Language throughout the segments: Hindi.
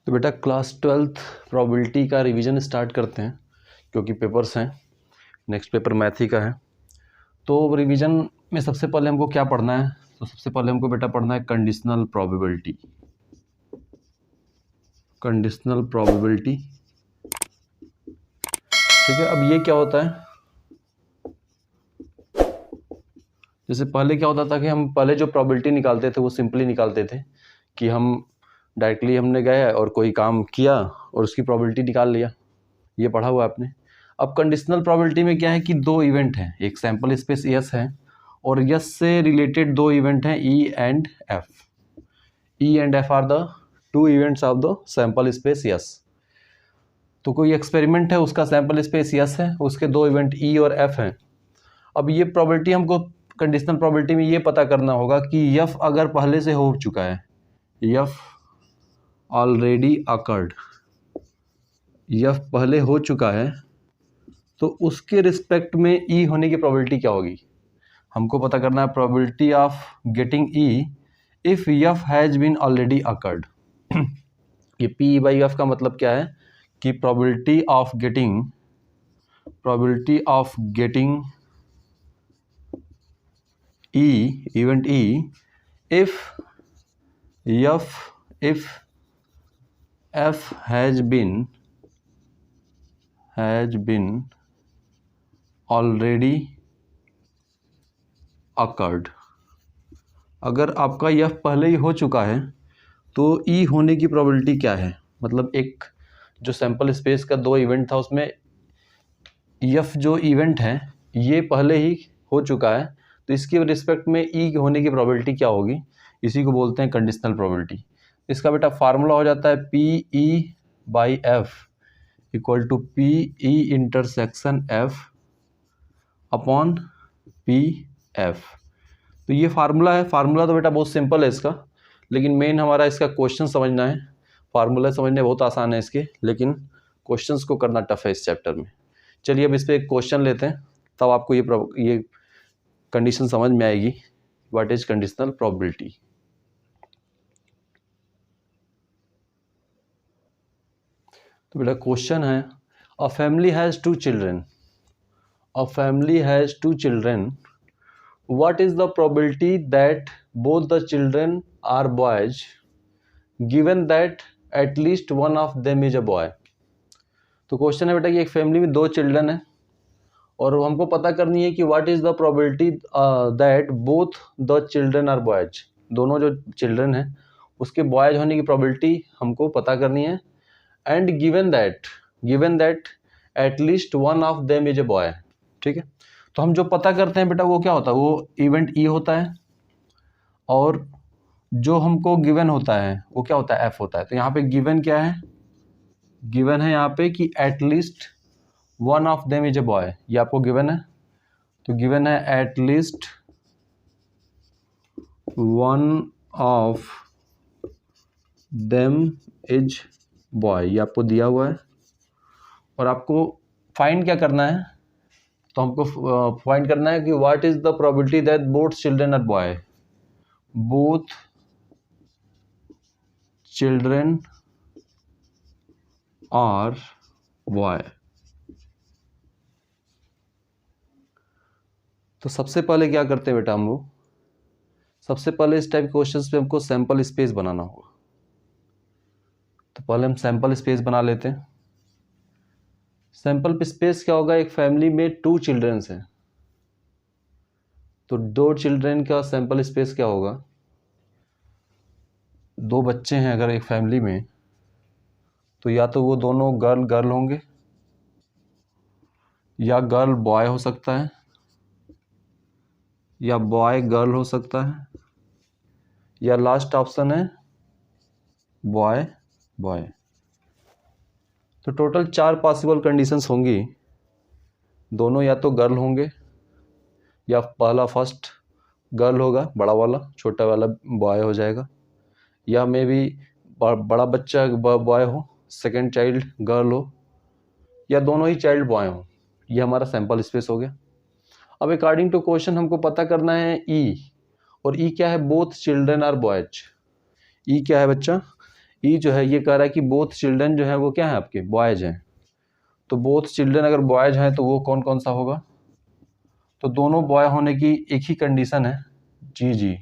तो बेटा क्लास 12th प्रोबेबिलिटी का रिवीजन स्टार्ट करते हैं क्योंकि पेपर्स हैं। नेक्स्ट पेपर मैथ ही का है। तो रिवीजन में सबसे पहले हमको क्या पढ़ना है? तो सबसे पहले हमको बेटा पढ़ना है कंडीशनल प्रोबेबिलिटी। कंडीशनल प्रोबेबिलिटी, ठीक है। अब ये क्या होता है? जैसे पहले क्या होता था कि हम पहले जो प्रोबेबिलिटी निकालते थे वो सिंपली निकालते थे कि हम डायरेक्टली हमने गए और कोई काम किया और उसकी प्रोबेबिलिटी निकाल लिया। ये पढ़ा हुआ आपने। अब कंडीशनल प्रोबेबिलिटी में क्या है कि दो इवेंट हैं, एक सैंपल स्पेस यस है और यस से रिलेटेड दो इवेंट हैं E and F. E and F R the two events of the sample space yes. तो कोई एक्सपेरिमेंट है, उसका सैंपल स्पेस यस है, उसके दो इवेंट ई और एफ हैं। अब ये प्रोबेबिलिटी हमको कंडीशनल प्रोबेबिलिटी में ये पता करना होगा कि यफ अगर पहले से हो चुका है, यफ ऑलरेडी अकर्ड, यफ पहले हो चुका है, तो उसके रिस्पेक्ट में ई होने की प्रोबेबिलिटी क्या होगी? हमको पता करना है probability of getting E if F has been already occurred. ये पी बाई एफ का मतलब क्या है कि probability of getting E, event E, if F has been already occurred. अगर आपका यफ पहले ही हो चुका है तो ई होने की प्रोबेबिलिटी क्या है? मतलब एक जो सैंपल स्पेस का दो इवेंट था उसमें यफ जो इवेंट है ये पहले ही हो चुका है, तो इसके रिस्पेक्ट में ई होने की प्रोबेबिलिटी क्या होगी? इसी को बोलते हैं कंडीशनल प्रोबेबिलिटी। इसका बेटा फार्मूला हो जाता है P E by F equal to P E intersection F upon P F. तो ये फार्मूला है। फार्मूला तो बेटा बहुत सिंपल है इसका, लेकिन मेन हमारा इसका क्वेश्चन समझना है। फार्मूला समझने बहुत आसान है इसके, लेकिन क्वेश्चंस को करना टफ है इस चैप्टर में। चलिए अब इस पर एक क्वेश्चन लेते हैं, तब आपको ये कंडीशन समझ में आएगी। What is conditional probability? तो बेटा क्वेश्चन है, a family has two children, what is the probability that both the children are boys given that at least one of them is a boy? तो क्वेश्चन है बेटा कि एक फैमिली में दो चिल्ड्रन है और हमको पता करनी है कि what is the probability that both the children are boys. दोनों जो चिल्ड्रन हैं उसके बॉयज होने की प्रोबेबिलिटी हमको पता करनी है। And given that at least one of them is a boy. ठीक है, तो हम जो पता करते हैं बेटा वो क्या होता है? वो इवेंट ई होता है और जो हमको गिवन होता है वो क्या होता है? एफ होता है। तो यहाँ पे गिवन क्या है? गिवन है यहाँ पे कि at least one of them is a boy. ये आपको गिवन है, तो गिवन है at least one of them is boy, ये आपको दिया हुआ है। और आपको फाइंड क्या करना है? तो हमको फाइंड करना है कि what is the probability that both children are boy. Both children are boy. तो सबसे पहले क्या करते हैं बेटा हम लोग? सबसे पहले इस टाइप क्वेश्चंस पे हमको सैंपल स्पेस बनाना होगा। तो पहले हम सैंपल स्पेस बना लेते हैं। सैंपल स्पेस क्या होगा? एक फैमिली में टू चिल्ड्रंस हैं, तो दो चिल्ड्रन का सैंपल स्पेस क्या होगा? दो बच्चे हैं अगर एक फैमिली में, तो या तो वो दोनों गर्ल होंगे या गर्ल बॉय हो सकता है या बॉय गर्ल हो सकता है या लास्ट ऑप्शन है बॉय। तो टोटल चार पॉसिबल कंडीशंस होंगी। दोनों या तो गर्ल होंगे या पहला फर्स्ट गर्ल होगा, बड़ा वाला, छोटा वाला बॉय हो जाएगा, या मे बी बड़ा बच्चा बॉय हो, सेकेंड चाइल्ड गर्ल हो, या दोनों ही चाइल्ड बॉय हो। ये हमारा सैंपल स्पेस हो गया। अब अकॉर्डिंग टू क्वेश्चन हमको पता करना है ई, और ई क्या है? Both children are boys. E क्या है बच्चा? ई जो है ये कह रहा है कि बोथ चिल्ड्रन जो है वो क्या है आपके बॉयज हैं। तो बोथ चिल्ड्रन अगर बॉयज हैं तो वो कौन कौन सा होगा, तो दोनों बॉय होने की एक ही कंडीशन है, जी जी,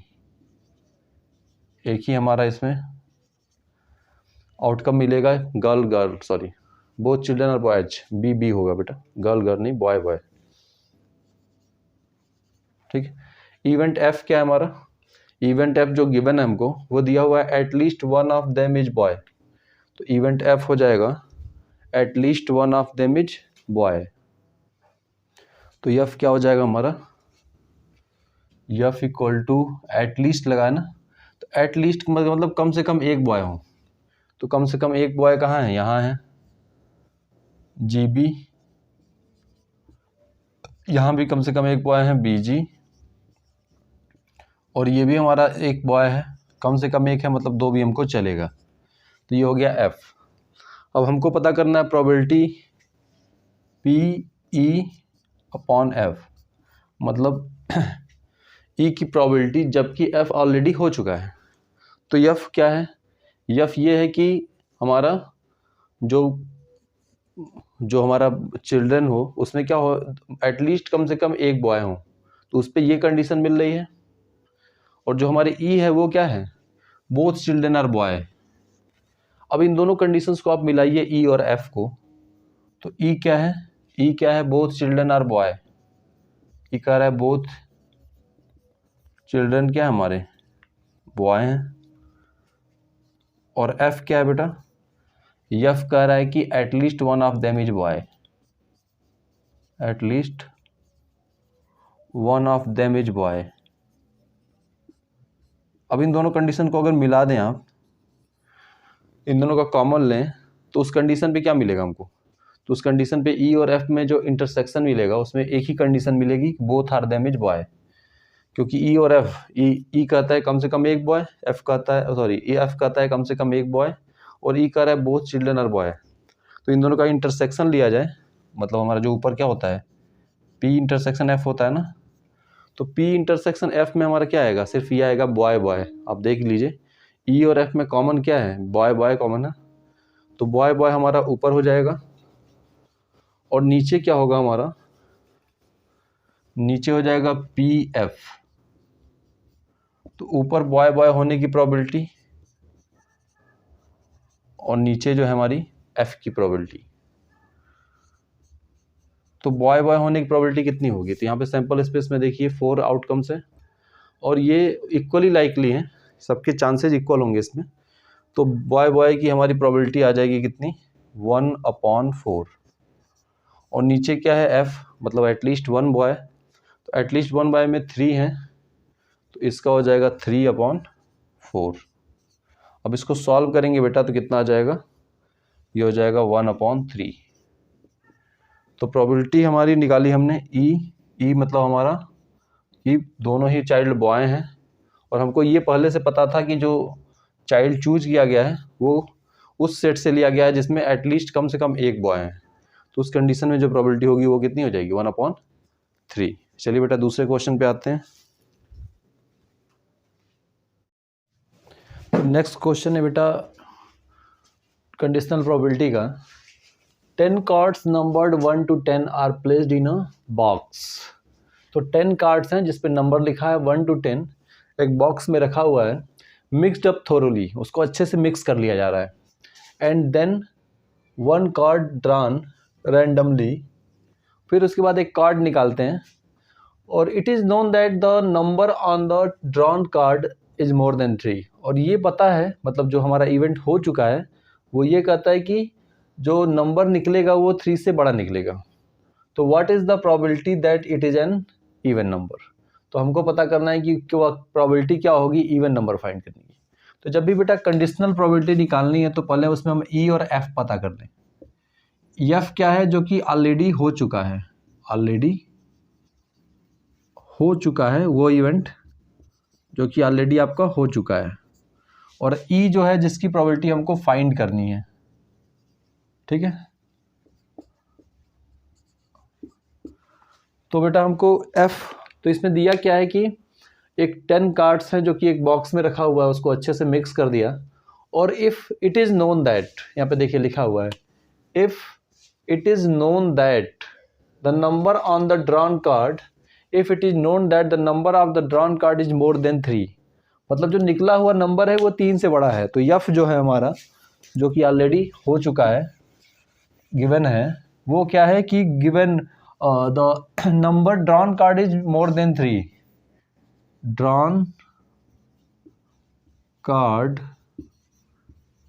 एक ही हमारा इसमें आउटकम मिलेगा, girl girl sorry both children और बॉयज, बी बी होगा बेटा, गर्ल गर्ल नहीं, बॉय बॉय। ठीक है, इवेंट एफ क्या है हमारा, इवेंट एफ जो गिवन है हमको वो दिया हुआ है at least one of them is boy. तो इवेंट एफ हो जाएगा at least one of them is boy. तो एफ क्या हो जाएगा हमारा, एफ इक्वल टू एटलीस्ट लगाया ना, तो एटलीस्ट मतलब कम से कम एक बॉय हो। तो कम से कम एक बॉय कहाँ है, यहाँ है जी बी, यहाँ भी कम से कम एक बॉय है बी जी, और ये भी हमारा एक बॉय है, कम से कम एक है, मतलब दो भी हमको चलेगा। तो ये हो गया एफ। अब हमको पता करना है probability P E upon F, मतलब ई की प्रोबेबिलिटी जबकि एफ ऑलरेडी हो चुका है। तो एफ क्या है, एफ ये है कि हमारा जो हमारा चिल्ड्रन हो उसमें क्या हो, एटलीस्ट कम से कम एक बॉय हो, तो उस पर ये कंडीशन मिल रही है। और जो हमारे ई है वो क्या है, बोथ चिल्ड्रन आर बॉय। अब इन दोनों कंडीशंस को आप मिलाइए ई और एफ को, तो ई क्या है, ई क्या है, बोथ चिल्ड्रन आर बॉय, ई कह रहा है बोथ चिल्ड्रन क्या है हमारे बॉय हैं। और एफ क्या है बेटा, एफ कह रहा है कि at least one of them is boy, at least one of them is boy. अब इन दोनों कंडीशन को अगर मिला दें आप, इन दोनों का कॉमन लें, तो उस कंडीशन पे क्या मिलेगा हमको, तो उस कंडीशन पे ई और एफ में जो इंटरसेक्शन मिलेगा उसमें एक ही कंडीशन मिलेगी, both are them is boy. क्योंकि ई और एफ, ई कहता है कम से कम एक बॉय, एफ कहता है सॉरी एफ कहता है कम से कम एक बॉय, और ई कह रहा है बोथ चिल्ड्रन आर बॉय। तो इन दोनों का इंटरसेक्शन लिया जाए, मतलब हमारा जो ऊपर क्या होता है पी इंटरसेक्शन एफ होता है ना, तो पी इंटरसेक्शन एफ में हमारा क्या आएगा, सिर्फ ये आएगा बॉय बॉय। आप देख लीजिए ई और एफ में कॉमन क्या है, बॉय बॉय कॉमन है, तो बॉय बॉय हमारा ऊपर हो जाएगा, और नीचे क्या होगा हमारा, नीचे हो जाएगा पी एफ। तो ऊपर बॉय बॉय होने की प्रोबेबिलिटी और नीचे जो है हमारी एफ की प्रोबेबिलिटी। तो बॉय बॉय होने की प्रोबेबिलिटी कितनी होगी, तो यहाँ पे सैंपल स्पेस में देखिए 4 आउटकम्स है, और ये इक्वली लाइकली हैं, सबके चांसेस इक्वल होंगे इसमें। तो बॉय बॉय की हमारी प्रोबेबिलिटी आ जाएगी कितनी, 1/4। और नीचे क्या है एफ, मतलब एटलीस्ट वन बॉय, तो एटलीस्ट वन बॉय में 3 है, तो इसका हो जाएगा 3/4। अब इसको सॉल्व करेंगे बेटा तो कितना आ जाएगा, ये हो जाएगा 1/3। तो प्रोबेबिलिटी हमारी निकाली हमने ई मतलब हमारा ये दोनों ही चाइल्ड बॉय हैं, और हमको ये पहले से पता था कि जो चाइल्ड चूज किया गया है वो उस सेट से लिया गया है जिसमें एटलीस्ट कम से कम एक बॉय है। तो उस कंडीशन में जो प्रोबेबिलिटी होगी वो कितनी हो जाएगी, 1/3। चलिए बेटा दूसरे क्वेश्चन पे आते हैं। नेक्स्ट क्वेश्चन है बेटा कंडीशनल प्रोबेबिलिटी का। 10 cards numbered 1 to 10 are placed in a box. तो 10 कार्ड्स हैं जिस पे नंबर लिखा है 1 to 10, एक बॉक्स में रखा हुआ है, मिक्सड अप थोरोली, उसको अच्छे से मिक्स कर लिया जा रहा है। And then 1 card drawn randomly, फिर उसके बाद एक कार्ड निकालते हैं, और it is known that the number on the drawn card is more than 3। और ये पता है, मतलब जो हमारा इवेंट हो चुका है वो ये कहता है कि जो नंबर निकलेगा वो 3 से बड़ा निकलेगा। तो what is the probability that it is an even number. तो हमको पता करना है कि प्रोबेबिलिटी क्या होगी इवन नंबर फाइंड करने की। तो जब भी बेटा कंडीशनल प्रोबेबिलिटी निकालनी है तो पहले उसमें हम ई और एफ पता कर लें। एफ क्या है, जो कि ऑलरेडी हो चुका है, ऑलरेडी हो चुका है वो इवेंट जो कि ऑलरेडी आपका हो चुका है, और ई जो है जिसकी प्रोबेबिलिटी हमको फाइंड करनी है। ठीक है, तो बेटा हमको एफ, तो इसमें दिया क्या है कि एक 10 कार्ड्स हैं जो कि एक बॉक्स में रखा हुआ है, उसको अच्छे से मिक्स कर दिया, और if it is known that, यहाँ पे देखिए लिखा हुआ है, if it is known that the number on the drawn card, if it is known that the number of the drawn card is more than 3, मतलब जो निकला हुआ नंबर है वो 3 से बड़ा है। तो यफ जो है हमारा, जो कि ऑलरेडी हो चुका है, गिवन है, वो क्या है कि given the number drawn card is more than 3, drawn card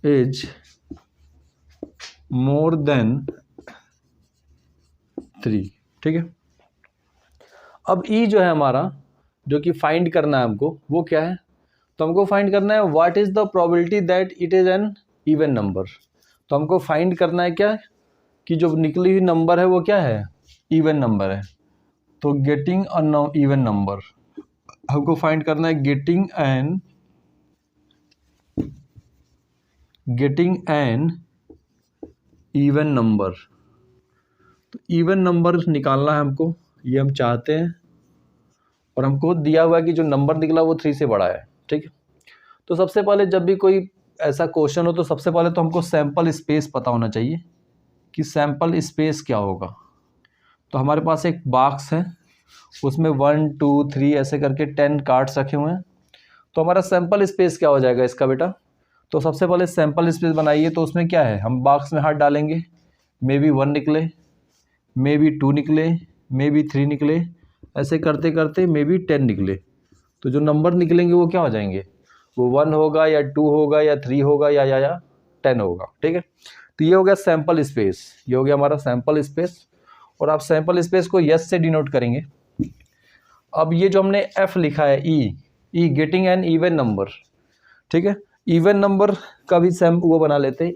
is more than 3, ठीक है। अब ई जो है हमारा, जो कि फाइंड करना है हमको, वो क्या है, तो हमको फाइंड करना है what is the probability that it is an even number. तो हमको फाइंड करना है क्या, कि जो निकली हुई नंबर है वो क्या है, इवन नंबर है। तो गेटिंग अ इवन नंबर हमको फाइंड करना है, गेटिंग एन इवन नंबर। तो इवन नंबर निकालना है हमको, ये हम चाहते हैं, और हमको दिया हुआ है कि जो नंबर निकला वो 3 से बड़ा है, ठीक है। तो सबसे पहले जब भी कोई ऐसा क्वेश्चन हो तो सबसे पहले तो हमको सैंपल स्पेस पता होना चाहिए कि सैंपल स्पेस क्या होगा। तो हमारे पास एक बॉक्स है, उसमें 1 2 3 ऐसे करके 10 कार्ड्स रखे हुए हैं। तो हमारा सैंपल स्पेस क्या हो जाएगा इसका बेटा, तो सबसे पहले सैंपल स्पेस बनाइए। तो उसमें क्या है, हम बॉक्स में हाथ डालेंगे, मे बी 1 निकले, मे बी 2 निकले, मे बी 3 निकले, ऐसे करते करते मे बी 10 निकले। तो जो नंबर निकलेंगे वो क्या हो जाएंगे, वो 1 होगा या 2 होगा या 3 होगा या 10 होगा, ठीक है। तो ये हो गया सैंपल स्पेस, ये हो गया हमारा सैंपल स्पेस, और आप सैंपल स्पेस को यस से डिनोट करेंगे। अब ये जो हमने एफ लिखा है, ई गेटिंग एन इवन नंबर, ठीक है। इवन नंबर का भी वो बना लेते हैं,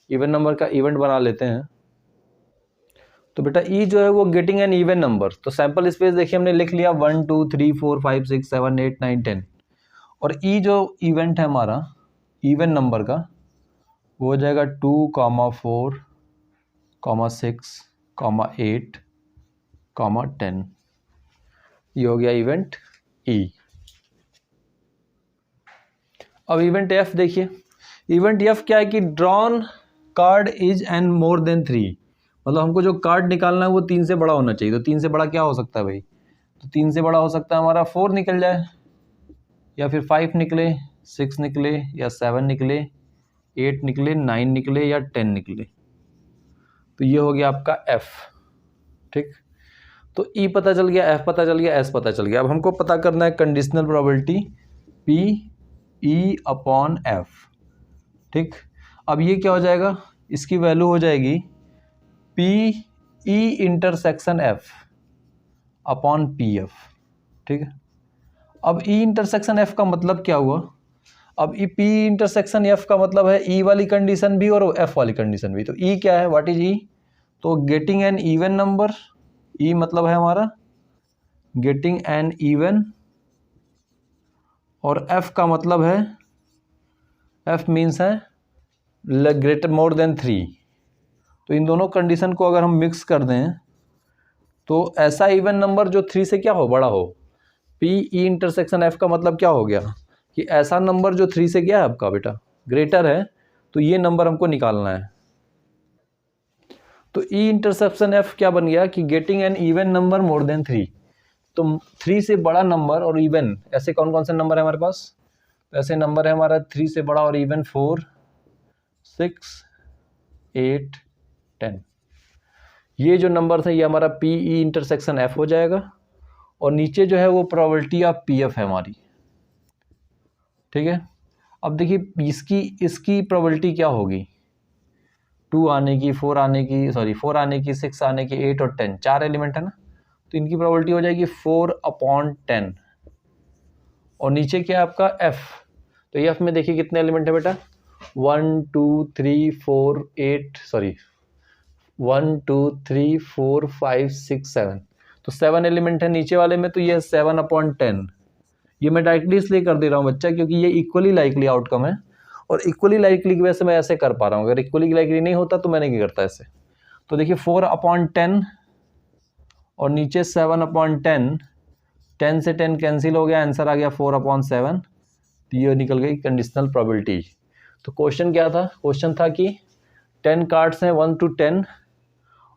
इवन नंबर का इवेंट बना लेते हैं। तो बेटा ई जो है वो गेटिंग एन इवन नंबर, तो सैंपल स्पेस देखिए हमने लिख लिया 1 2 3 4 5 6 7 8 9 10, और ई जो इवेंट है हमारा इवन नंबर का, वो हो जाएगा 2 4 6 8 10, ये हो गया इवेंट ई। अब इवेंट एफ देखिए, इवेंट एफ क्या है कि drawn card is an more than 3, मतलब हमको जो कार्ड निकालना है वो 3 से बड़ा होना चाहिए। तो 3 से बड़ा क्या हो सकता है भाई, तो 3 से बड़ा हो सकता है हमारा 4 निकल जाए, या फिर 5 निकले, 6 निकले, या 7 निकले, 8 निकले, 9 निकले, या 10 निकले। तो ये हो गया आपका एफ, ठीक। तो ई पता चल गया, एफ पता चल गया, एस पता चल गया। अब हमको पता करना है conditional probability P E upon F, ठीक। अब ये क्या हो जाएगा, इसकी वैल्यू हो जाएगी P E intersection F upon P F, ठीक है। अब ई इंटरसेक्शन एफ का मतलब क्या हुआ, अब ई पी इंटरसेक्शन एफ का मतलब है ई वाली कंडीशन भी और एफ वाली कंडीशन भी। तो ई क्या है, व्हाट इज ई, तो गेटिंग एन इवन नंबर, ई मतलब है हमारा गेटिंग एन इवन, और एफ का मतलब है, एफ मीन्स है ग्रेटर मोर देन 3। तो इन दोनों कंडीशन को अगर हम मिक्स कर दें तो ऐसा इवन नंबर जो 3 से क्या हो, बड़ा हो। पी ई इंटरसेक्शन एफ का मतलब क्या हो गया कि ऐसा नंबर जो 3 से क्या है आपका बेटा, ग्रेटर है, तो ये नंबर हमको निकालना है। तो ई इंटरसेक्शन एफ क्या बन गया कि getting an even number more than 3। तो 3 से बड़ा नंबर और इवन, ऐसे कौन कौन से नंबर है हमारे पास, तो ऐसे नंबर है हमारा 3 से बड़ा और इवन 4 6 8 10। ये जो नंबर था ये हमारा पी ई इंटरसेक्शन एफ हो जाएगा, और नीचे जो है वो प्रोबेबिलिटी ऑफ पी एफ है हमारी, ठीक है। अब देखिए इसकी प्रोबेबिलिटी क्या होगी, 2 आने की, 4 आने की, 4 आने की, 6 आने की, 8 और 10, 4 एलिमेंट है ना, तो इनकी प्रोबेबिलिटी हो जाएगी 4/10। और नीचे क्या है आपका एफ, तो एफ में देखिए कितने एलिमेंट है बेटा, 1 2 3 4 8 1 2 3 4 5 6 7, तो 7 एलिमेंट है नीचे वाले में। तो ये 7/10, ये मैं डायरेक्टली इसलिए कर दे रहा हूँ बच्चा क्योंकि ये इक्वली लाइकली आउटकम है, और इक्वली लाइकली की वजह से मैं ऐसे कर पा रहा हूँ। अगर इक्वली लाइकली नहीं होता तो मैंने क्या करता ऐसे। तो देखिए 4/10 और नीचे 7/10, 10 से 10 कैंसिल हो गया, आंसर आ गया 4/7। तो ये निकल गई कंडीशनल प्रोबेबिलिटी। तो क्वेश्चन क्या था, क्वेश्चन था कि 10 कार्ड्स हैं 1 to 10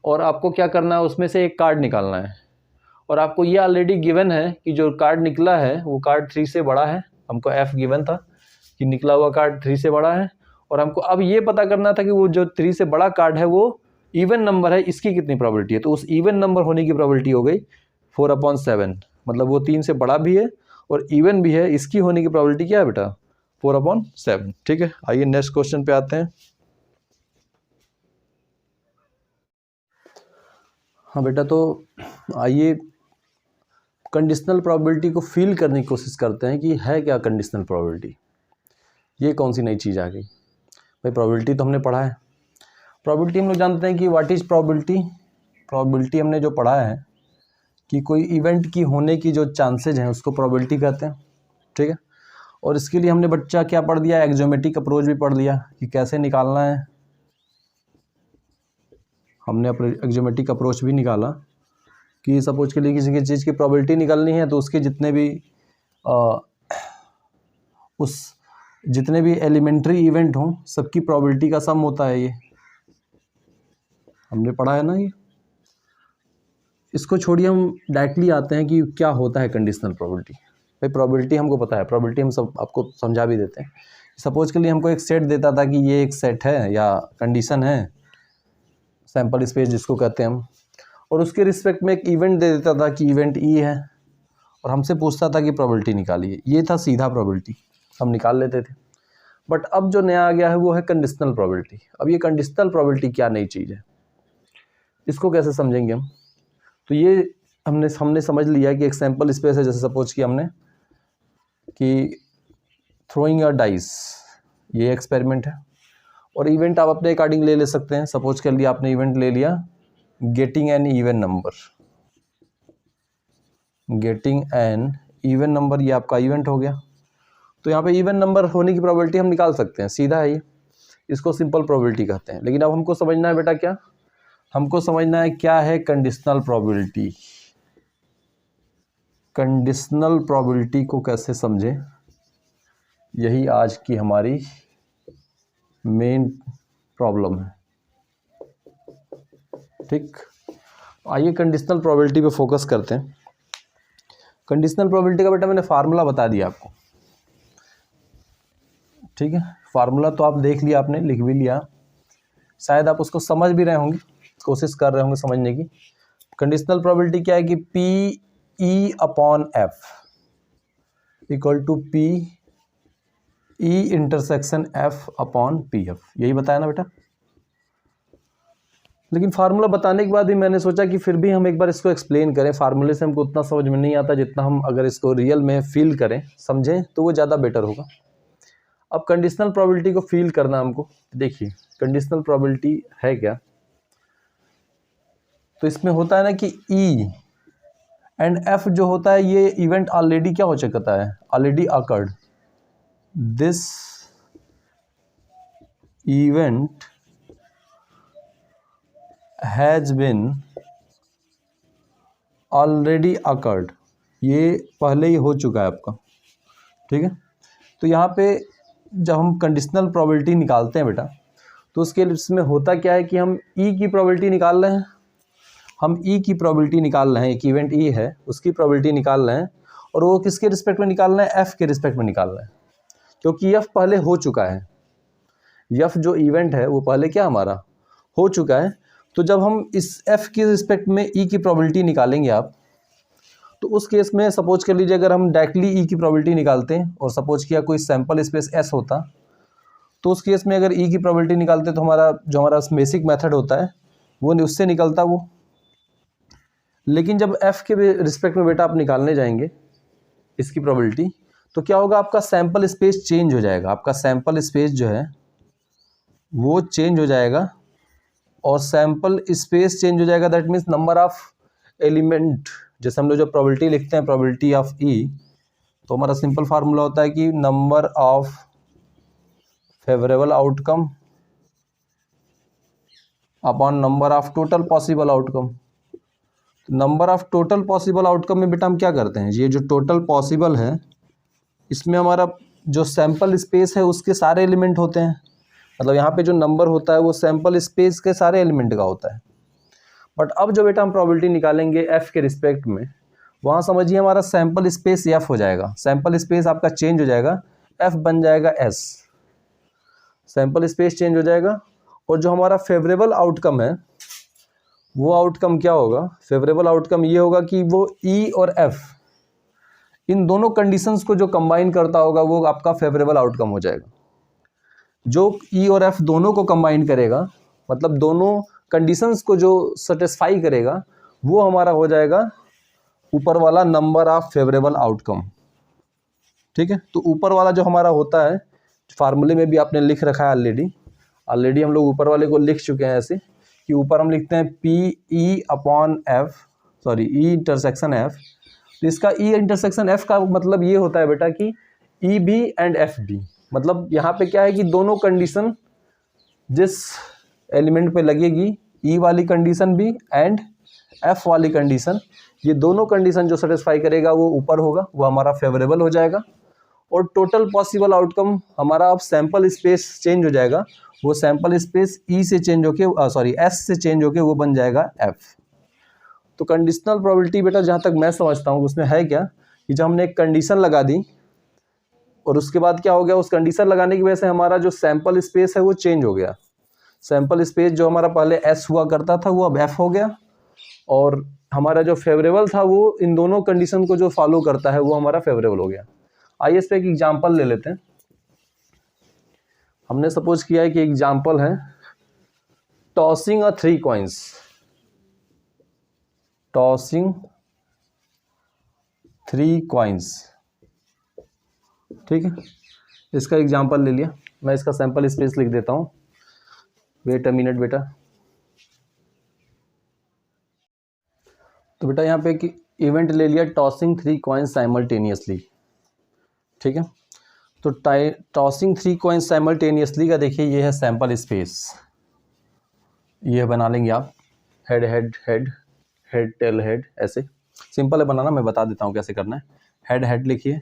और आपको क्या करना है, उसमें से एक कार्ड निकालना है और आपको ये ऑलरेडी गिवन है कि जो कार्ड निकला है वो कार्ड 3 से बड़ा है। हमको F गिवन था कि निकला हुआ कार्ड 3 से बड़ा है और हमको अब ये पता करना था कि वो जो 3 से बड़ा कार्ड है वो इवन नंबर है, इसकी कितनी प्रोबेबिलिटी है। तो उस इवन नंबर होने की प्रोबेबिलिटी हो गई 4/7, मतलब वो 3 से बड़ा भी है और इवन भी है, इसकी होने की प्रोबेबिलिटी क्या है बेटा 4/7। ठीक है, आइए नेक्स्ट क्वेश्चन पे आते हैं। हाँ बेटा, तो आइए कंडीशनल प्रोबेबिलिटी को फील करने की कोशिश करते हैं कि है क्या कंडीशनल प्रोबेबिलिटी, ये कौन सी नई चीज़ आ गई। भाई प्रोबेबिलिटी तो हमने पढ़ा है, प्रोबेबिलिटी हम लोग जानते हैं कि व्हाट इज़ प्रोबेबिलिटी। प्रोबेबिलिटी हमने जो पढ़ा है कि कोई इवेंट की होने की जो चांसेज हैं उसको प्रोबेबिलिटी कहते हैं। ठीक है, और इसके लिए हमने बच्चा क्या पढ़ दिया, एक्सोमेट्रिक अप्रोच भी पढ़ लिया कि कैसे निकालना है। हमने अपने एक्सोमेट्रिक अप्रोच भी निकाला कि सपोज के लिए किसी की चीज़ की प्रोबेबिलिटी निकालनी है तो उसके जितने भी एलिमेंट्री इवेंट हों सबकी प्रोबेबिलिटी का सम होता है। ये हमने पढ़ा है ना। ये इसको छोड़िए, हम डायरेक्टली आते हैं कि क्या होता है कंडीशनल प्रोबेबिलिटी। भाई प्रोबेबिलिटी हमको पता है, प्रोबेबिलिटी हम सब आपको समझा भी देते हैं। सपोज के लिए हमको एक सेट देता था कि ये एक सेट है या कंडीशन है, सैम्पल स्पेस जिसको कहते हैं हम, और उसके रिस्पेक्ट में एक इवेंट दे देता था कि इवेंट ई है और हमसे पूछता था कि प्रोबेबिलिटी निकालिए। ये था सीधा प्रोबेबिलिटी, हम निकाल लेते थे। बट अब जो नया आ गया है वो है कंडीशनल प्रोबेबिलिटी। अब ये कंडीशनल प्रोबेबिलिटी क्या नई चीज़ है, इसको कैसे समझेंगे हम। तो ये हमने समझ लिया कि एक सैम्पल स्पेस है, जैसे सपोज किया हमने कि थ्रोइंग अ डाइस, ये एक्सपेरिमेंट है और इवेंट आप अपने अकॉर्डिंग ले सकते हैं। सपोज कर लिया आपने इवेंट ले लिया getting an even number, getting an even number, ये आपका इवेंट हो गया। तो यहाँ पे इवन नंबर होने की प्रोबेबिलिटी हम निकाल सकते हैं, सीधा है ये, इसको सिंपल प्रोबेबिलिटी कहते हैं। लेकिन अब हमको समझना है बेटा क्या, हमको समझना है क्या है कंडीशनल प्रोबेबिलिटी। कंडीशनल प्रोबेबिलिटी को कैसे समझें, यही आज की हमारी मेन प्रॉब्लम है। ठीक, आइए कंडीशनल प्रोबेबिलिटी पे फोकस करते हैं। कंडीशनल प्रोबेबिलिटी का बेटा मैंने फार्मूला बता दिया आपको। ठीक है, फार्मूला तो आप देख लिया, आपने लिख भी लिया, शायद आप उसको समझ भी रहे होंगे, कोशिश कर रहे होंगे समझने की। कंडीशनल प्रोबेबिलिटी क्या है कि P/F इक्वल टू P/F/PF, यही बताया ना बेटा। लेकिन फार्मूला बताने के बाद भी मैंने सोचा कि फिर भी हम एक बार इसको एक्सप्लेन करें। फार्मूले से हमको उतना समझ में नहीं आता जितना हम अगर इसको रियल में फील करें, समझें, तो वो ज़्यादा बेटर होगा। अब कंडीशनल प्रोबेबिलिटी को फील करना हमको, देखिए कंडीशनल प्रोबेबिलिटी है क्या। तो इसमें होता है ना कि E एंड F जो होता है, ये इवेंट ऑलरेडी क्या हो चुका है, already occurred. This event has been already occurred, ये पहले ही हो चुका है आपका। ठीक है, तो यहाँ पे जब हम कंडीशनल प्रोबेबिलिटी निकालते हैं बेटा, तो उसके इसमें होता क्या है कि हम E की प्रोबेबिलिटी निकाल रहे हैं, हम E की प्रोबेबिलिटी निकाल रहे हैं, एक इवेंट E है उसकी प्रोबेबिलिटी निकाल रहे हैं, और वो किसके रिस्पेक्ट में निकाल रहे हैं, F के रिस्पेक्ट में निकाल रहे हैं, क्योंकि F पहले हो चुका है। F जो इवेंट है वो पहले क्या हमारा हो चुका है। तो जब हम इस F के रिस्पेक्ट में E की प्रोबेबिलिटी निकालेंगे आप, तो उस केस में सपोज कर लीजिए अगर हम डायरेक्टली E की प्रोबेबिलिटी निकालते हैं और सपोज किया कोई सैम्पल स्पेस S होता, तो उस केस में अगर E की प्रोबेबिलिटी निकालते तो हमारा बेसिक मेथड होता है वो उससे निकलता वो। लेकिन जब F के रिस्पेक्ट में बेटा आप निकालने जाएंगे इसकी प्रोबेबिलिटी, तो क्या होगा, आपका सैम्पल स्पेस चेंज हो जाएगा, आपका सैम्पल स्पेस जो है वो चेंज हो जाएगा, और सैम्पल स्पेस चेंज हो जाएगा that means number of element. जैसे हम लोग जो प्रोबेबिलिटी लिखते हैं, प्रोबेबिलिटी ऑफ E, तो हमारा सिंपल फार्मूला होता है कि number of favourable outcome upon number of total possible outcome. Number of total possible outcome में बेटा हम क्या करते हैं, ये जो टोटल पॉसिबल है इसमें हमारा जो सैंपल स्पेस है उसके सारे एलिमेंट होते हैं, मतलब यहाँ पे जो नंबर होता है वो सैंपल स्पेस के सारे एलिमेंट का होता है। बट अब जो बेटा हम प्रोबेबिलिटी निकालेंगे एफ के रिस्पेक्ट में, वहाँ समझिए हमारा सैंपल स्पेस एफ हो जाएगा, सैंपल स्पेस आपका चेंज हो जाएगा, एफ बन जाएगा एस, सैंपल स्पेस चेंज हो जाएगा। और जो हमारा फेवरेबल आउटकम है वो आउटकम क्या होगा, फेवरेबल आउटकम ये होगा कि वो ई और एफ इन दोनों कंडीशंस को जो कंबाइन करता होगा वो आपका फेवरेबल आउटकम हो जाएगा। जो ई और एफ दोनों को कंबाइन करेगा, मतलब दोनों कंडीशंस को जो सेटिस्फाई करेगा, वो हमारा हो जाएगा ऊपर वाला नंबर ऑफ फेवरेबल आउटकम। ठीक है, तो ऊपर वाला जो हमारा होता है, फार्मूले में भी आपने लिख रखा है ऑलरेडी हम लोग ऊपर वाले को लिख चुके हैं ऐसे कि ऊपर हम लिखते हैं P E upon F, sorry ई इंटरसेक्शन एफ। तो इसका ई इंटरसेक्शन एफ का मतलब ये होता है बेटा कि E B and F B, मतलब यहाँ पे क्या है कि दोनों कंडीशन जिस एलिमेंट पे लगेगी, ई वाली कंडीशन भी एंड एफ वाली कंडीशन, ये दोनों कंडीशन जो सेटिस्फाई करेगा वो ऊपर होगा, वो हमारा फेवरेबल हो जाएगा। और टोटल पॉसिबल आउटकम हमारा अब सैंपल स्पेस चेंज हो जाएगा, वो सैंपल स्पेस ई से चेंज होके सॉरी एस से चेंज होके वो बन जाएगा एफ। तो कंडीशनल प्रोबेबिलिटी बेटा जहाँ तक मैं समझता हूँ उसमें है क्या कि जब हमने एक कंडीशन लगा दी और उसके बाद क्या हो गया, उस कंडीशन लगाने की वजह से हमारा जो सैंपल स्पेस है वो चेंज हो गया। सैंपल स्पेस जो हमारा पहले एस हुआ करता था वो अब एफ हो गया, और हमारा जो फेवरेबल था वो इन दोनों कंडीशन को जो फॉलो करता है वो हमारा फेवरेबल हो गया। आइए इस पे एक एग्जांपल ले लेते हैं। हमने सपोज किया है कि एग्जांपल है टॉसिंग अ 3 कॉइंस, टॉसिंग 3 कॉइंस। ठीक है, इसका एग्जांपल ले लिया, मैं इसका सैंपल स्पेस लिख देता हूँ, वेट अ मिनट बेटा। तो बेटा यहाँ पे एक इवेंट ले लिया टॉसिंग 3 कॉइंस साइमल्टेनियसली। ठीक है, तो टॉसिंग 3 कॉइंस साइमल्टेनियसली का देखिए ये है सैंपल स्पेस, ये बना लेंगे आप head head head head tail head, ऐसे सिंपल है बनाना, मैं बता देता हूँ कैसे करना है। हेड हेड लिखिए,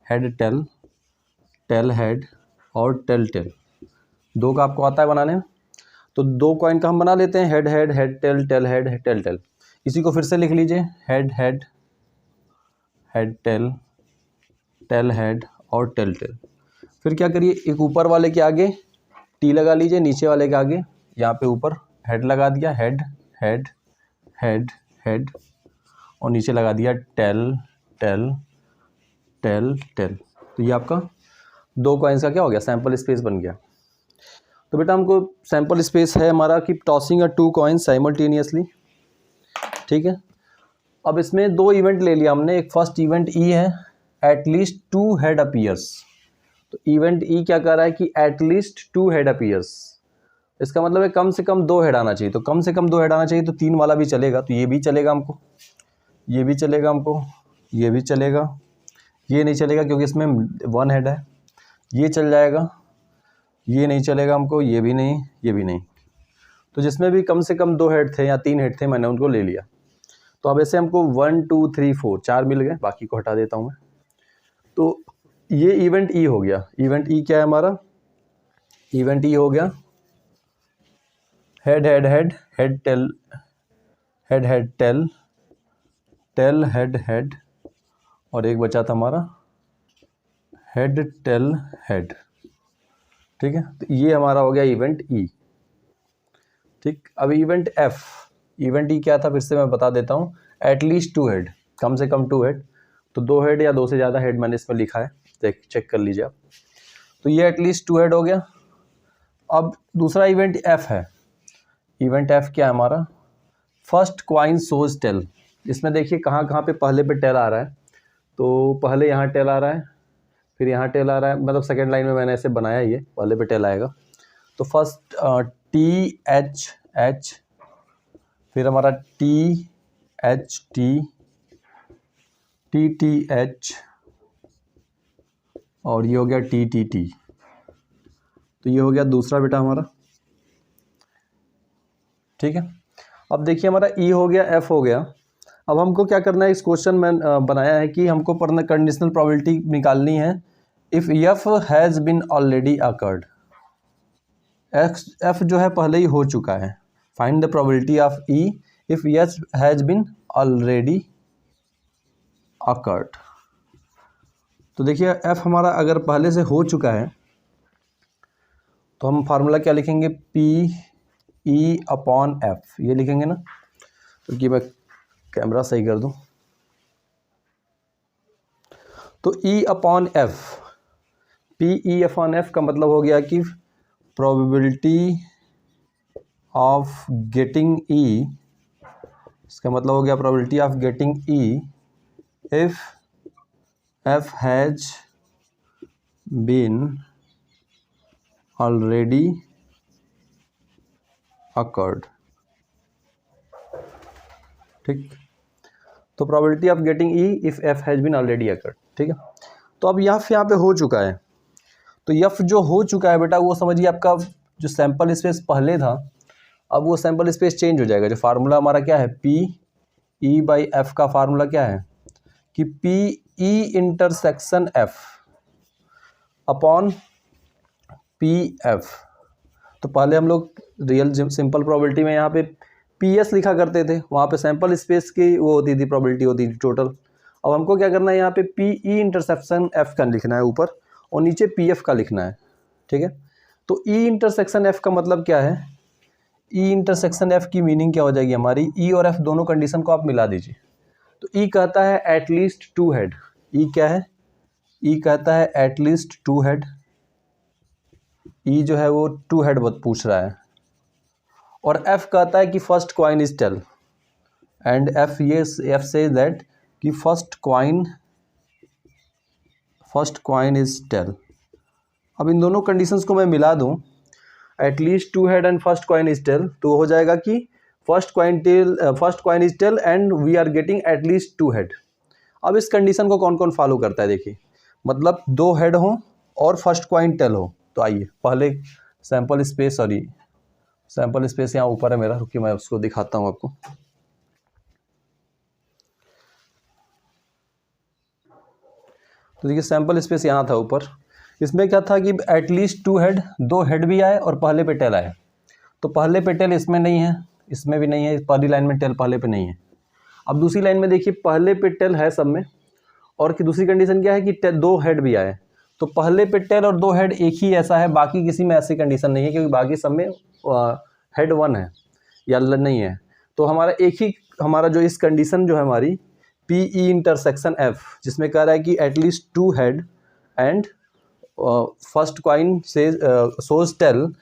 हेड टेल, टेल हेड और टेल टेल, दो का आपको आता है बनाने। तो 2 कॉइन का हम बना लेते हैं, head head head tail, tail head tail tail. इसी को फिर से लिख लीजिए, head head head tail, tail head और टेल टेल। फिर क्या करिए, एक ऊपर वाले के आगे टी लगा लीजिए, नीचे वाले के आगे यहाँ पे ऊपर हेड लगा दिया, हेड हेड हेड हेड, और नीचे लगा दिया टेल टेल टेल टेल। तो ये आपका 2 कॉइन्स का क्या हो गया, सैंपल स्पेस बन गया। तो बेटा हमको सैंपल स्पेस है हमारा कि टॉसिंग 2 कॉइन्स साइमल्टेनियसली। ठीक है, अब इसमें 2 इवेंट ले लिया हमने, एक फर्स्ट इवेंट ई है एटलीस्ट 2 हेड अपीयर्स। तो इवेंट ई क्या कर रहा है कि एटलीस्ट 2 हेड अपीयर्स, इसका मतलब है कम से कम 2 हेड आना चाहिए। तो कम से कम 2 हेड आना चाहिए, तो 3 वाला भी चलेगा, तो ये भी चलेगा हमको, ये भी चलेगा हमको, ये भी चलेगा, ये नहीं चलेगा क्योंकि इसमें 1 हेड है, ये चल जाएगा, ये नहीं चलेगा हमको, ये भी नहीं, ये भी नहीं। तो जिसमें भी कम से कम 2 हेड थे या 3 हेड थे मैंने उनको ले लिया। तो अब ऐसे हमको 1 2 3 4 4 मिल गए, बाकी को हटा देता हूँ मैं। तो ये इवेंट ई हो गया। इवेंट ई क्या है हमारा, इवेंट ई हो गया head head head head tell, head head tail, tail head head, और एक बचा था हमारा हेड टेल हेड। ठीक है, तो ये हमारा हो गया इवेंट ई। ठीक, अब इवेंट एफ, इवेंट ई क्या था फिर से मैं बता देता हूँ, एटलीस्ट 2 हेड, कम से कम 2 हेड। तो 2 हेड या 2 से ज़्यादा हेड मैंने इसमें लिखा है, चेक कर लीजिए आप। तो ये एटलीस्ट 2 हेड हो गया। अब दूसरा इवेंट एफ है, इवेंट एफ क्या है हमारा, फर्स्ट क्वाइन सोज टेल। इसमें देखिए कहाँ कहाँ पे पहले पे टेल आ रहा है, तो पहले यहाँ टेल आ रहा है, फिर यहाँ टेल आ रहा है, मतलब सेकेंड लाइन में मैंने ऐसे बनाया, ये पहले पे टेल आएगा। तो फर्स्ट टी एच एच, फिर हमारा T H T, T T H, और ये हो गया टी टी टी। तो ये हो गया दूसरा बेटा हमारा। ठीक है, अब देखिए हमारा ई हो गया, एफ हो गया। अब हमको क्या करना है, इस क्वेश्चन में बनाया है कि हमको कंडीशनल प्रोबेबिलिटी निकालनी है if F has been already occurred, F जो है पहले ही हो चुका है, find the probability of E if F has been already occurred. तो देखिए एफ हमारा अगर पहले से हो चुका है तो हम फार्मूला क्या लिखेंगे, पी ई अपॉन एफ, ये लिखेंगे ना। तो कि मैं कैमरा सही कर दूं, तो ई upon F, P E upon F का मतलब हो गया कि प्रोबेबिलिटी ऑफ गेटिंग ई, इसका मतलब हो गया probability of getting E if F has been already occurred. ठीक, तो probability of getting E if F has been already occurred. ठीक है, तो अब एफ यहाँ पे हो चुका है, तो एफ जो हो चुका है बेटा वो समझिए आपका जो सैंपल स्पेस पहले था, अब वो सैंपल स्पेस चेंज हो जाएगा। जो फार्मूला हमारा क्या है, पी ई बाई एफ का फार्मूला क्या है कि P E intersection F upon P F. तो पहले हम लोग रियल सिंपल प्रोबेबिलिटी में यहाँ पे पी एस लिखा करते थे, वहाँ पे सैंपल स्पेस की वो होती थी, प्रोबेबिलिटी होती थी टोटल। अब हमको क्या करना है, यहाँ पे पी ई इंटरसेक्शन एफ का लिखना है ऊपर, और नीचे पी एफ का लिखना है। ठीक है, तो ई इंटरसेक्शन एफ का मतलब क्या है, ई इंटरसेक्शन एफ की मीनिंग क्या हो जाएगी हमारी, ई और एफ दोनों कंडीशन को आप मिला दीजिए। तो ई कहता है एटलीस्ट टू हेड, ई क्या है, ई कहता है एटलीस्ट टू हेड, ई जो है वो टू हेड पूछ रहा है। और एफ कहता है कि first coin is tail, and F से दैट कि फर्स्ट क्वाइन इज टेल। अब इन दोनों कंडीशंस को मैं मिला दूं, at least two head and first coin is tail, तो हो जाएगा कि first coin is tail and we are getting at least two head. अब इस कंडीशन को कौन कौन फॉलो करता है, देखिए, मतलब दो हेड हो और फर्स्ट क्वाइन टेल हो। तो आइए पहले सैंपल स्पेस यहाँ ऊपर है मेरा, रुकिए मैं उसको दिखाता हूँ आपको। तो देखिए सैंपल स्पेस यहाँ था ऊपर, इसमें क्या था कि एटलीस्ट टू हेड, दो हेड भी आए और पहले पे टेल आए। तो पहले पे टेल इसमें नहीं है, इसमें भी नहीं है, पहली लाइन में टेल पहले पे नहीं है। अब दूसरी लाइन में देखिए पहले पे टेल है सब में, और कि दूसरी कंडीशन क्या है कि दो हेड भी आए। तो पहले पे टेल और दो हेड एक ही ऐसा है, बाकी किसी में ऐसी कंडीशन नहीं है, क्योंकि बाकी सब में हेड वन है या नहीं है। तो हमारा एक ही, हमारा जो इस कंडीशन जो है हमारी पी ई इंटरसेक्शन एफ, जिसमें कह रहा है कि at least two head and first coin से सोज टेल,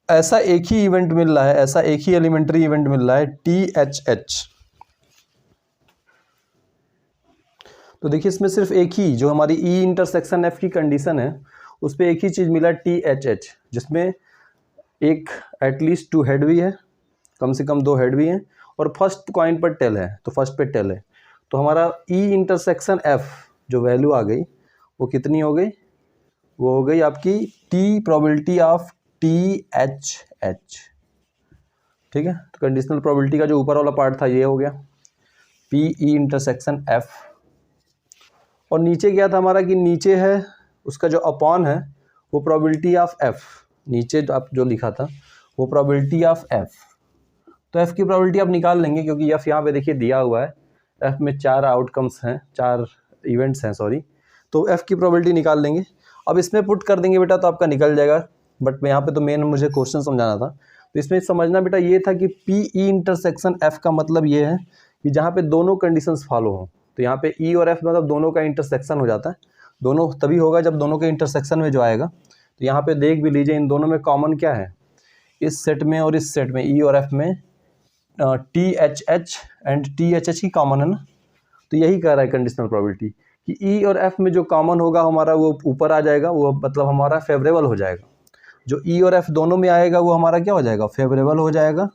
ऐसा एक ही इवेंट मिल रहा है, ऐसा एक ही एलिमेंट्री इवेंट मिल रहा है, टी एच एच। तो देखिए इसमें सिर्फ एक ही जो हमारी ई इंटरसेक्शन एफ की कंडीशन है, उस पर एक ही चीज़ मिला, टी एच एच, जिसमें एक एटलीस्ट टू हेड भी है, कम से कम दो हेड भी हैं, और फर्स्ट क्वाइन पर टेल है, तो फर्स्ट पे टेल है। तो हमारा ई इंटरसेक्शन एफ जो वैल्यू आ गई वो कितनी हो गई, वो हो गई आपकी T probability of T H H. ठीक है, तो कंडीशनल प्रोबेबिलिटी का जो ऊपर वाला पार्ट था ये हो गया पी ई इंटरसेक्शन एफ। और नीचे क्या था हमारा कि नीचे है उसका जो अपॉन है वो प्रोबेबिलिटी ऑफ एफ, नीचे आप जो लिखा था वो प्रोबेबिलिटी ऑफ एफ। तो एफ की प्रोबेबिलिटी आप निकाल लेंगे, क्योंकि एफ यहाँ पे देखिए दिया हुआ है, एफ में चार आउटकम्स हैं, चार इवेंट्स हैं सॉरी, तो एफ की प्रोबेबिलिटी निकाल लेंगे। अब इसमें पुट कर देंगे बेटा तो आपका निकल जाएगा, बट यहाँ पे तो मेन मुझे क्वेश्चन समझाना था। तो इसमें समझना बेटा ये था कि पी ई इंटरसेक्शन एफ का मतलब ये है कि जहाँ पे दोनों कंडीशंस फॉलो हों। तो यहाँ पे ई और एफ मतलब दोनों का इंटरसेक्शन हो जाता है, दोनों तभी होगा जब दोनों के इंटरसेक्शन में जो आएगा। तो यहाँ पे देख भी लीजिए इन दोनों में कॉमन क्या है, इस सेट में और इस सेट में ई और एफ में T H H and T H H he common है ना। तो यही कह रहा है कंडीशनल प्रोबेबिलिटी कि ई और एफ में जो कॉमन होगा हमारा वो ऊपर आ जाएगा, वो मतलब हमारा फेवरेबल हो जाएगा। जो ई और एफ दोनों में आएगा वो हमारा क्या हो जाएगा, फेवरेबल हो जाएगा।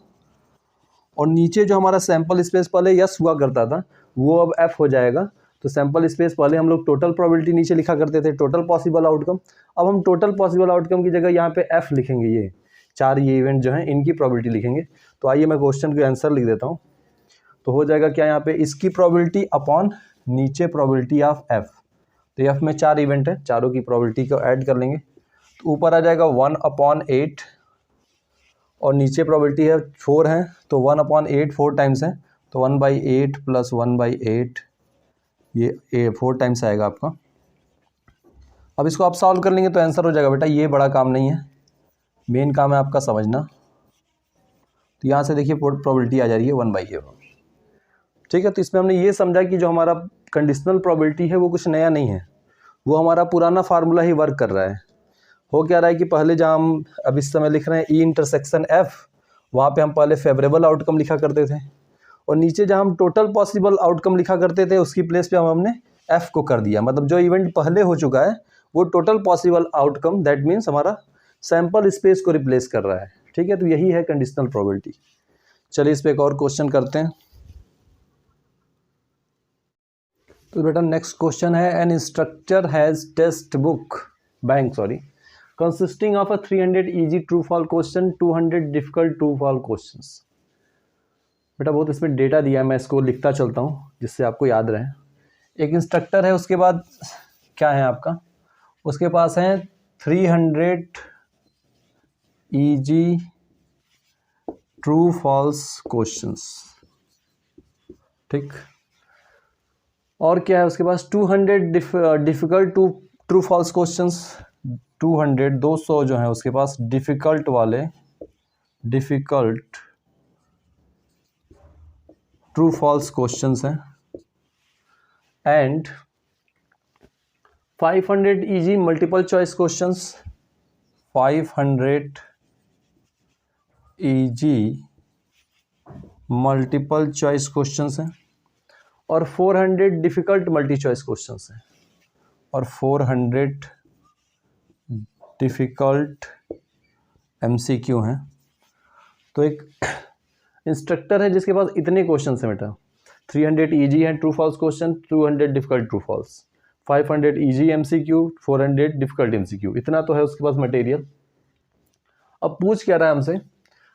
और नीचे जो हमारा सैंपल स्पेस पहले यस हुआ करता था वो अब एफ हो जाएगा। तो सैंपल स्पेस पहले हम लोग टोटल प्रोबेबिलिटी नीचे लिखा करते थे, टोटल पॉसिबल आउटकम, अब हम टोटल पॉसिबल आउटकम की जगह यहाँ पे एफ लिखेंगे, ये चार ये इवेंट जो हैं इनकी प्रोबेबिलिटी लिखेंगे। तो आइए मैं क्वेश्चन का आंसर लिख देता हूँ। तो हो जाएगा क्या यहाँ पे, इसकी प्रोबेबिलिटी अपॉन नीचे प्रोबेबिलिटी ऑफ एफ, तो एफ में 4 इवेंट है, चारों की प्रोबेबिलिटी को ऐड कर लेंगे तो ऊपर आ जाएगा 1/8 और नीचे प्रोबेबिलिटी है 4 है तो 1/8 4 टाइम्स है तो 1/8 प्लस 1/8 ये 4 टाइम्स आएगा आपका। अब इसको आप सॉल्व कर लेंगे तो आंसर हो जाएगा। बेटा ये बड़ा काम नहीं है, मेन काम है आपका समझना। तो यहाँ से देखिए प्रोबेबिलिटी आ जा रही है 1/8। ठीक है, तो इसमें हमने ये समझा कि जो हमारा कंडीशनल प्रोबेबिलिटी है वो कुछ नया नहीं है, वो हमारा पुराना फार्मूला ही वर्क कर रहा है। हो क्या रहा है कि पहले जहाँ हम अब इस समय लिख रहे हैं ई इंटरसेक्शन एफ, वहाँ पे हम पहले फेवरेबल आउटकम लिखा करते थे और नीचे जहाँ हम टोटल पॉसिबल आउटकम लिखा करते थे उसकी प्लेस पे हमने एफ को कर दिया। मतलब जो इवेंट पहले हो चुका है वो total possible outcome, that means हमारा सैंपल स्पेस को रिप्लेस कर रहा है। ठीक है, तो यही है कंडीशनल प्रोबेबिलिटी। चलिए इस पर एक और क्वेश्चन करते हैं। तो बेटा नेक्स्ट क्वेश्चन है, N instructor has text book bank consisting of a 300 easy true false question, 200 difficult true false questions। बेटा बहुत इसमें डेटा दिया है, मैं इसको लिखता चलता हूँ जिससे आपको याद रहे। एक इंस्ट्रक्टर है, उसके बाद क्या है आपका, उसके पास है 300 easy true false questions। ठीक, और क्या है उसके पास 200 डिफिकल्ट ट्रू फॉल्स क्वेश्चंस। 200 जो है उसके पास डिफिकल्ट वाले डिफिकल्ट ट्रू फॉल्स क्वेश्चंस हैं and 500 easy multiple choice questions. 500 easy multiple choice questions हैं और 400 डिफिकल्ट मल्टी चॉइस क्वेश्चंस हैं और 400 डिफ़िकल्ट एमसीक्यू हैं। तो एक इंस्ट्रक्टर है जिसके पास इतने क्वेश्चन हैं बेटा, 300 इजी हैं true false question, 200 difficult true false, 500 easy MCQ, 400 difficult MCQ, इतना तो है उसके पास मटेरियल। अब पूछ क्या रहा है हमसे,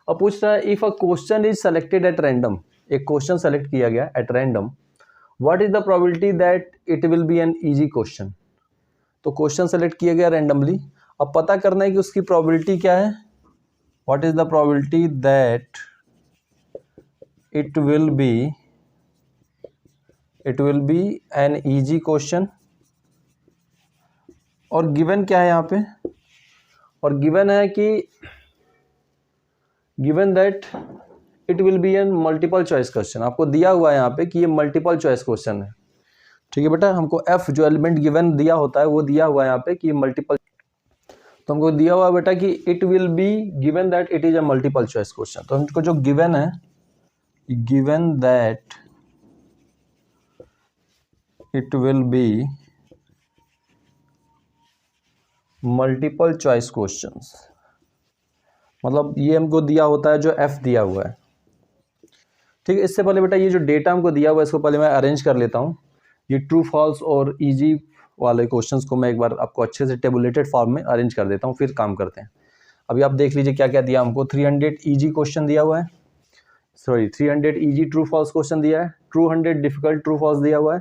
अब पूछ रहा है if a question is selected at random, एक क्वेश्चन सेलेक्ट किया गया at random, what is the probability that it will be an easy question. तो क्वेश्चन सेलेक्ट किया गया रैंडमली, अब पता करना है कि उसकी प्रोबेबिलिटी क्या है। What is the probability that it will be an easy question. और गिवन क्या है यहाँ पे, और गिवन है कि given that it will be an multiple choice question. आपको दिया हुआ है यहाँ पे कि ये मल्टीपल चॉइस क्वेश्चन है। ठीक है बेटा, हमको एफ जो एलिमेंट गिवन दिया होता है वो दिया हुआ है यहाँ पे कि मल्टीपल, तो हमको दिया हुआ है बेटा कि it will be given that it is a multiple choice question. तो हमको जो गिवन है, given that it will be multiple choice questions, मतलब ये हमको दिया होता है जो एफ दिया हुआ है। ठीक है, इससे पहले बेटा ये जो डेटा हमको दिया हुआ है इसको पहले मैं अरेंज कर लेता हूँ। ये ट्रू फॉल्स और इजी वाले क्वेश्चंस को मैं एक बार आपको अच्छे से टेबुलेटेड फॉर्म में अरेंज कर देता हूँ, फिर काम करते हैं। अभी आप देख लीजिए क्या क्या दिया हमको। 300 इजी क्वेश्चन दिया हुआ है, 300 इजी ट्रू फॉल्स क्वेश्चन दिया है, 200 डिफिकल्ट ट्रू फॉल्स दिया हुआ है,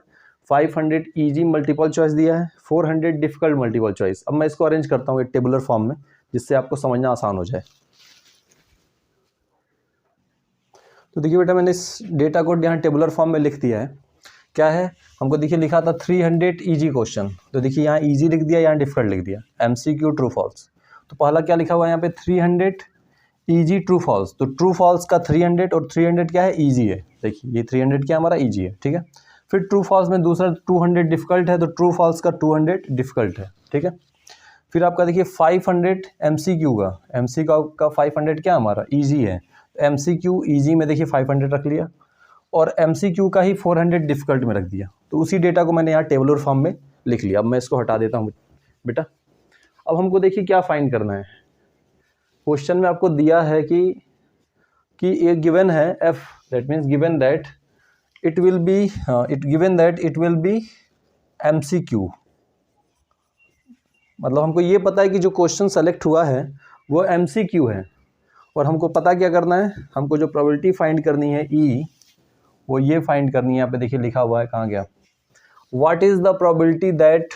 500 इजी मल्टीपल चॉइस दिया है, 400 डिफिकल्ट मल्टीपल चॉइस। अब मैं इसको अरेंज करता हूँ एक टेबुलर फॉर्म में जिससे आपको समझना आसान हो जाए। तो देखिए बेटा मैंने इस डेटा को यहाँ टेबुलर फॉर्म में लिख दिया है। क्या है, हमको देखिए लिखा था 300 इजी क्वेश्चन, तो देखिए यहाँ इजी लिख दिया, यहाँ डिफिकल्ट लिख दिया, एमसीक्यू ट्रू फॉल्स। तो पहला क्या लिखा हुआ है यहाँ पे 300 इजी ट्रू फॉल्स, तो ट्रू फॉल्स का 300 और 300 क्या है, इजी है। देखिए ये 300 क्या हमारा इजी है। ठीक है, फिर ट्रू फॉल्स में दूसरा 200 डिफिकल्ट है, तो ट्रू फॉल्स का 200 डिफिकल्ट है। ठीक है, फिर आपका देखिए 500 एमसीक्यू का, एमसीक्यू का 500 क्या हमारा इजी है, एमसीक्यू इजी में देखिए 500 रख लिया और एमसीक्यू का ही 400 डिफिकल्ट में रख दिया। तो उसी डेटा को मैंने यहाँ टेबुलर फॉर्म में लिख लिया। अब मैं इसको हटा देता हूँ बेटा। अब हमको देखिए क्या फाइंड करना है। क्वेश्चन में आपको दिया है कि एक गिवन है F, that means given that it will B MCQ. मतलब हमको ये पता है कि जो क्वेश्चन सेलेक्ट हुआ है वो एमसीक्यू है और हमको पता क्या करना है, हमको जो प्रोबेबिलिटी फाइंड करनी है ई, वो ये फाइंड करनी है। यहाँ पे देखिए लिखा हुआ है, कहाँ गया, what is the probability that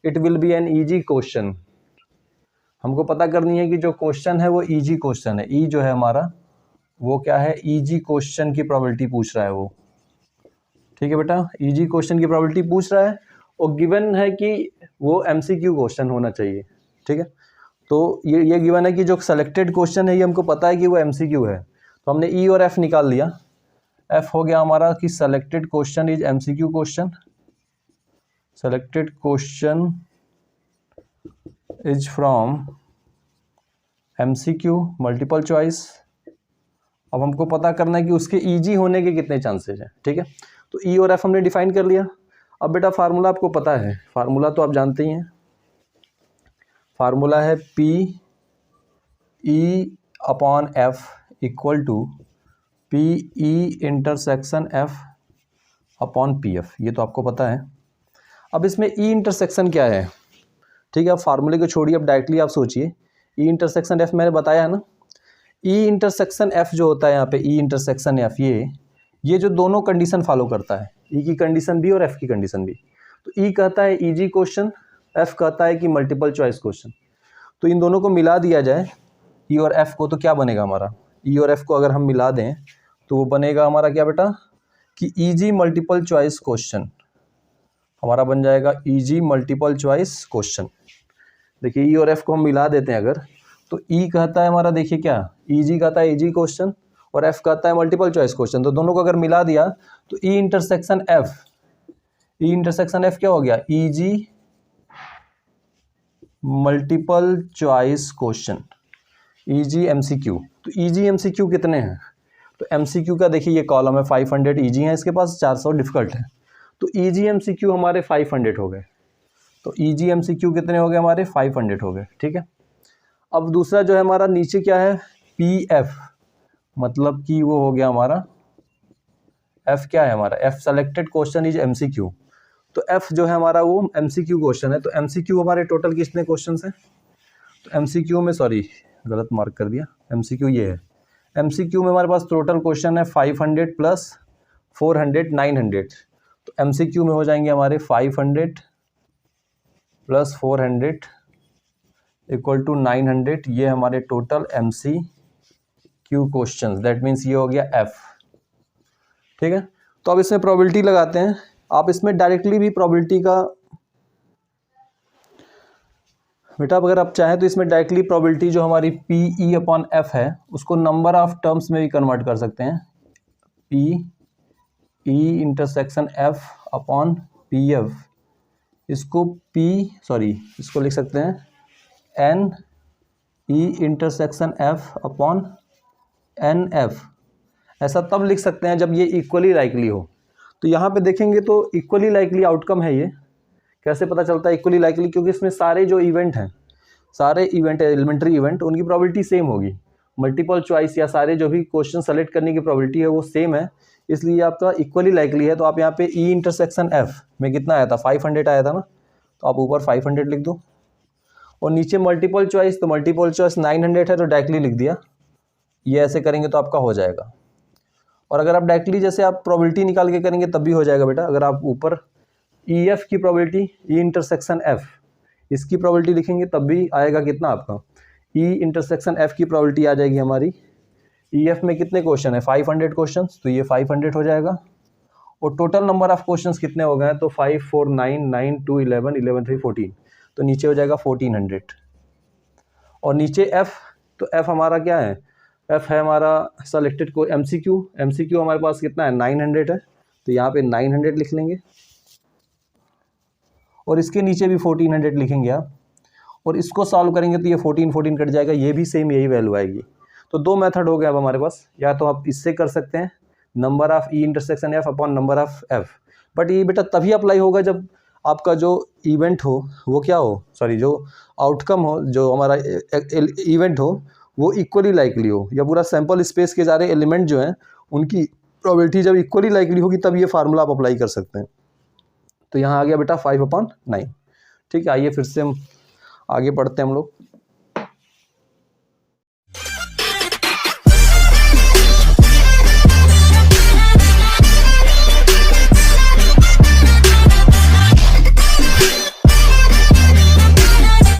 it will be an easy question. हमको पता करनी है कि जो क्वेश्चन है वो ईजी क्वेश्चन है। ई जो है हमारा वो क्या है, ईजी क्वेश्चन की प्रोबेबिलिटी पूछ रहा है वो। ठीक है बेटा, ईजी क्वेश्चन की प्रोबेबिलिटी पूछ रहा है और गिवन है कि वो एमसीक्यू क्वेश्चन होना चाहिए। ठीक है, तो ये गिवन है कि जो सेलेक्टेड क्वेश्चन है ये हमको पता है कि वो एमसीक्यू है, तो हमने ई और एफ निकाल लिया। एफ हो गया हमारा कि selected question is MCQ question, selected question is from MCQ multiple choice. अब हमको पता करना है कि उसके ईजी होने के कितने चांसेस हैं। ठीक है, तो ई और एफ हमने डिफाइन कर लिया। अब बेटा फार्मूला आपको पता है, फार्मूला तो आप जानते ही हैं, फार्मूला है P E upon F equal to P E intersection F upon P F, ये तो आपको पता है। अब इसमें ई इंटरसेक्शन क्या है, ठीक है, अब फार्मूले को छोड़िए, अब डायरेक्टली आप सोचिए। ई इंटरसेक्शन एफ मैंने बताया है ना, ई इंटरसेक्शन एफ जो होता है यहाँ पे, ई इंटरसेक्शन एफ ये जो दोनों कंडीशन फॉलो करता है, ई की कंडीशन भी और एफ की कंडीशन भी। तो ई कहता है ईजी क्वेश्चन, एफ कहता है कि मल्टीपल चॉइस क्वेश्चन। तो इन दोनों को मिला दिया जाए ई और एफ को, तो क्या बनेगा हमारा, ई और एफ को अगर हम मिला दें तो वो बनेगा हमारा क्या बेटा कि ईजी मल्टीपल चॉइस क्वेश्चन हमारा बन जाएगा, ईजी मल्टीपल चॉइस क्वेश्चन। देखिए ई और एफ को हम मिला देते हैं अगर, तो ई कहता है हमारा, देखिए क्या, ईजी कहता है ईजी क्वेश्चन और एफ कहता है मल्टीपल चॉइस क्वेश्चन। तो दोनों को अगर मिला दिया तो ई इंटरसेक्शन एफ, ई इंटरसेक्शन एफ क्या हो गया, easy multiple choice question, easy MCQ. तो ईजी एमसीक्यू कितने हैं, तो एमसीक्यू का देखिए ये कॉलम है, 500 ईजी है इसके पास, 400 डिफिकल्ट है। तो ईजी एमसीक्यू हमारे 500 हो गए। तो ईजी एमसीक्यू कितने हो गए हमारे, 500 हो गए। ठीक है, अब दूसरा जो है हमारा नीचे क्या है, पी एफ, मतलब कि वो हो गया हमारा, एफ क्या है हमारा, F selected question is MCQ. तो एफ जो है हमारा वो एमसीक्यू क्वेश्चन है। तो एमसीक्यू हमारे टोटल कितने क्वेश्चन हैं, तो एमसीक्यू में, सॉरी गलत मार्क कर दिया, एमसीक्यू ये है, एमसीक्यू में हमारे पास टोटल क्वेश्चन है 500 प्लस 400 900। तो एमसीक्यू में हो जाएंगे हमारे 500 प्लस 400 इक्वल टू 900, ये हमारे total MCQ question, that means ये हो गया एफ। ठीक है, तो अब इसमें प्रोबेबिलिटी लगाते हैं। आप इसमें डायरेक्टली भी प्रोबेबिलिटी का, बेटा अगर आप चाहें तो इसमें डायरेक्टली प्रोबेबिलिटी जो हमारी पी ई अपॉन एफ है उसको नंबर ऑफ टर्म्स में भी कन्वर्ट कर सकते हैं। P E intersection F upon P F, इसको इसको लिख सकते हैं N E intersection F upon N F. ऐसा तब लिख सकते हैं जब ये इक्वली लाइकली हो। तो यहाँ पे देखेंगे तो इक्वली लाइकली आउटकम है ये। कैसे पता चलता है इक्वली लाइकली, क्योंकि इसमें सारे जो इवेंट हैं, सारे इवेंट एलिमेंट्री इवेंट, उनकी प्रोबेबिलिटी सेम होगी। मल्टीपल चॉइस या सारे जो भी क्वेश्चन सेलेक्ट करने की प्रोबेबिलिटी है वो सेम है, इसलिए आपका इक्वली लाइकली है। तो आप यहाँ पे ई इंटरसेक्शन एफ में कितना आया था, 500 आया था ना, तो आप ऊपर 500 लिख दो और नीचे मल्टीपल चॉइस, तो मल्टीपल चॉइस 900 है तो डायरेक्टली लिख दिया। ये ऐसे करेंगे तो आपका हो जाएगा। और अगर आप डायरेक्टली जैसे आप प्रोबेबिलिटी निकाल के करेंगे तब भी हो जाएगा बेटा। अगर आप ऊपर ई एफ की प्रोबेबिलिटी, ई इंटरसेक्शन एफ, इसकी प्रोबेबिलिटी लिखेंगे तब भी आएगा कितना आपका, ई इंटरसेक्शन एफ की प्रोबेबिलिटी आ जाएगी हमारी। ई एफ में कितने क्वेश्चन है, 500 क्वेश्चन, तो ये 500 हो जाएगा। और टोटल नंबर ऑफ क्वेश्चंस कितने हो गए हैं, तो 5 4 9 9 2 11 11 3 14, तो नीचे हो जाएगा 1400। और नीचे एफ, तो एफ हमारा क्या है, एफ है हमारा सेलेक्टेड को एमसीक्यू, एमसीक्यू हमारे पास कितना है 900 है, तो यहाँ पे 900 लिख लेंगे और इसके नीचे भी 1400 लिखेंगे आप, और इसको सॉल्व करेंगे तो ये 14 14 कट जाएगा, ये भी सेम यही वैल्यू आएगी। तो दो मेथड हो गए अब हमारे पास, या तो आप इससे कर सकते हैं number of E intersection F upon number of F, but ये बेटा तभी अप्लाई होगा जब आपका जो इवेंट हो वो क्या हो, सॉरी जो आउटकम हो, जो हमारा इवेंट हो वो इक्वली लाइकली हो, या पूरा सैम्पल स्पेस के सारे एलिमेंट जो हैं उनकी प्रोबेबिलिटी जब इक्वली लाइकली होगी तब ये फार्मूला आप अप्लाई कर सकते हैं। तो यहाँ आ गया बेटा 5/9। ठीक है, आइए फिर से हम आगे पढ़ते हैं हम लोग।